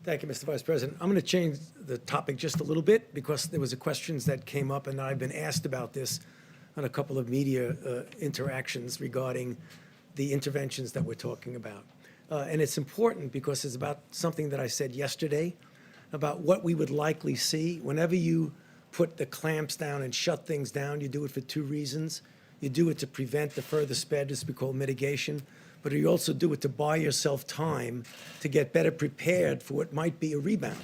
Thank you, Mr. Vice President. I'm going to change the topic just a little bit because there was a questions that came up, and I've been asked about this on a couple of media interactions regarding the interventions that we're talking about. And it's important because it's about something that I said yesterday about what we would likely see. Whenever you put the clamps down and shut things down, you do it for two reasons. You do it to prevent the further spread, this we call mitigation, but you also do it to buy yourself time to get better prepared for what might be a rebound.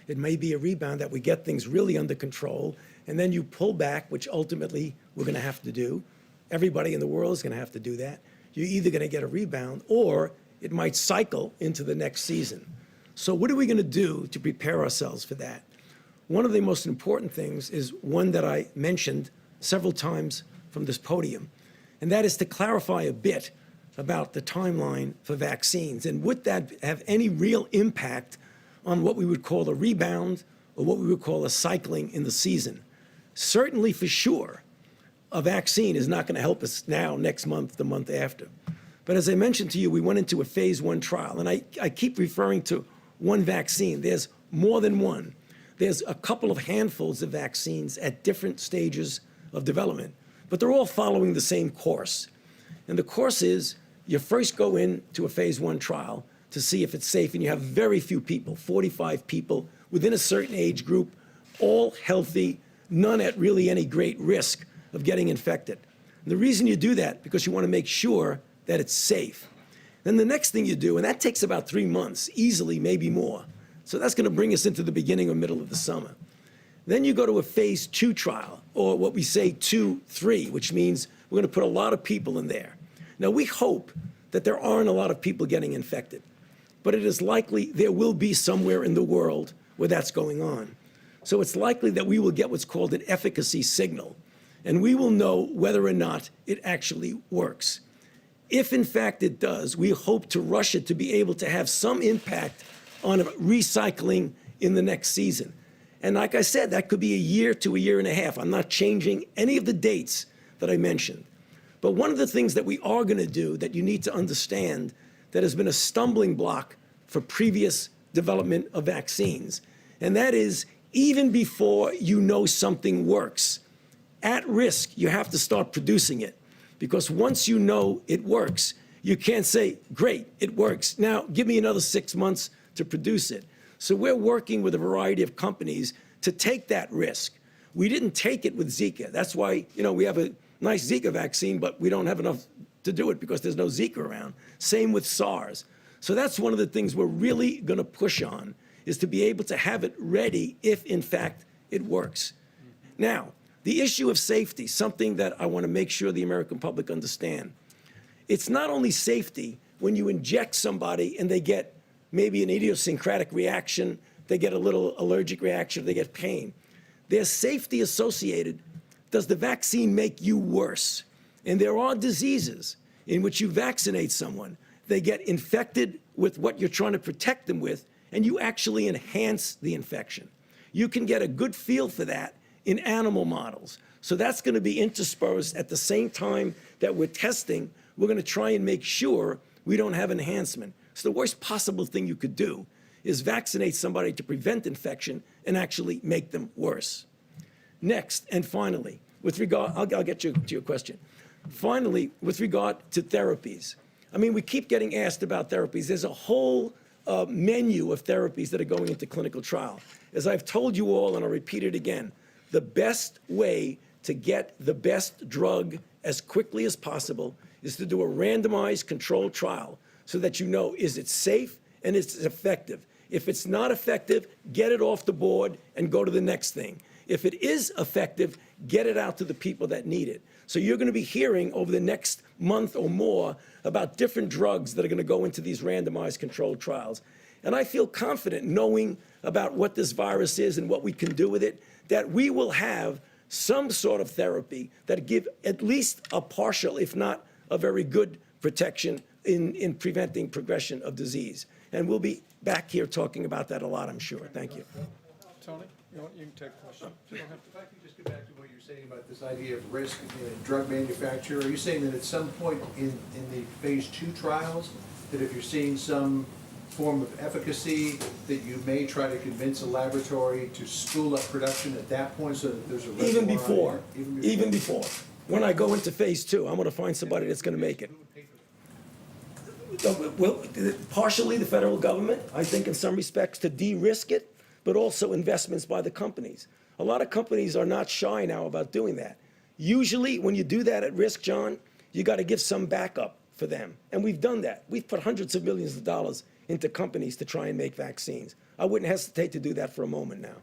It may be a rebound that we get things really under control, and then you pull back, which ultimately we're going to have to do. Everybody in the world is going to have to do that. You're either going to get a rebound or it might cycle into the next season. So what are we going to do to prepare ourselves for that? One of the most important things is one that I mentioned several times from this podium, and that is to clarify a bit about the timeline for vaccines. And would that have any real impact on what we would call a rebound or what we would call a cycling in the season? Certainly, for sure, a vaccine is not going to help us now, next month, the month after. But as I mentioned to you, we went into a phase 1 trial, and I keep referring to one vaccine. There's more than one. There's a couple of handfuls of vaccines at different stages of development, but they're all following the same course. And the course is you first go into a phase 1 trial to see if it's safe, and you have very few people, 45 people within a certain age group, all healthy, none at really any great risk of getting infected. And the reason you do that, because you want to make sure that it's safe. Then the next thing you do, and that takes about 3 months, easily, maybe more. So that's going to bring us into the beginning or middle of the summer. Then you go to a phase 2 trial, or what we say 2-3, which means we're going to put a lot of people in there. Now, we hope that there aren't a lot of people getting infected, but it is likely there will be somewhere in the world where that's going on. So it's likely that we will get what's called an efficacy signal, and we will know whether or not it actually works. If, in fact, it does, we hope to rush it to be able to have some impact on recycling in the next season. And like I said, that could be a year to a year and a half. I'm not changing any of the dates that I mentioned. But one of the things that we are going to do that you need to understand that has been a stumbling block for previous development of vaccines, and that is even before you know something works, at risk, you have to start producing it. Because once you know it works, you can't say, great, it works. Now, give me another 6 months to produce it. So we're working with a variety of companies to take that risk. We didn't take it with Zika. That's why, we have a nice Zika vaccine, but we don't have enough to do it because there's no Zika around. Same with SARS. So that's one of the things we're really going to push on, is to be able to have it ready if, in fact, it works. Now, the issue of safety, something that I want to make sure the American public understand. It's not only safety when you inject somebody and they get maybe an idiosyncratic reaction, they get a little allergic reaction, they get pain. There's safety associated. Does the vaccine make you worse? And there are diseases in which you vaccinate someone, they get infected with what you're trying to protect them with, and you actually enhance the infection. You can get a good feel for that in animal models. So that's going to be interspersed at the same time that we're testing. We're going to try and make sure we don't have enhancement. So the worst possible thing you could do is vaccinate somebody to prevent infection and actually make them worse. Next, and finally, with regard, I'll get you to your question. Finally, with regard to therapies. I mean, we keep getting asked about therapies. There's a whole menu of therapies that are going into clinical trial. As I've told you all, and I'll repeat it again, the best way to get the best drug as quickly as possible is to do a randomized controlled trial so that you know, is it safe and is it effective? If it's not effective, get it off the board and go to the next thing. If it is effective, get it out to the people that need it. So you're going to be hearing over the next month or more about different drugs that are going to go into these randomized controlled trials. And I feel confident knowing about what this virus is and what we can do with it, that we will have some sort of therapy that give at least a partial, if not a very good protection in preventing progression of disease. And we'll be back here talking about that a lot, I'm sure. Thank you. Tony, you can take a question. If I could just get back to what you're saying about this idea of risk in drug manufacture, are you saying that at some point in the phase 2 trials, that if you're seeing some form of efficacy that you may try to convince a laboratory to spool up production at that point so that there's a reservoir? Even before, Even even before. When I go into phase 2, I'm gonna find somebody that's gonna make it. Well, partially the federal government, I think in some respects to de-risk it, but also investments by the companies. A lot of companies are not shy now about doing that. Usually, when you do that at risk, John, you gotta give some backup for them. And we've done that. We've put hundreds of millions of dollars into companies to try and make vaccines. I wouldn't hesitate to do that for a moment now.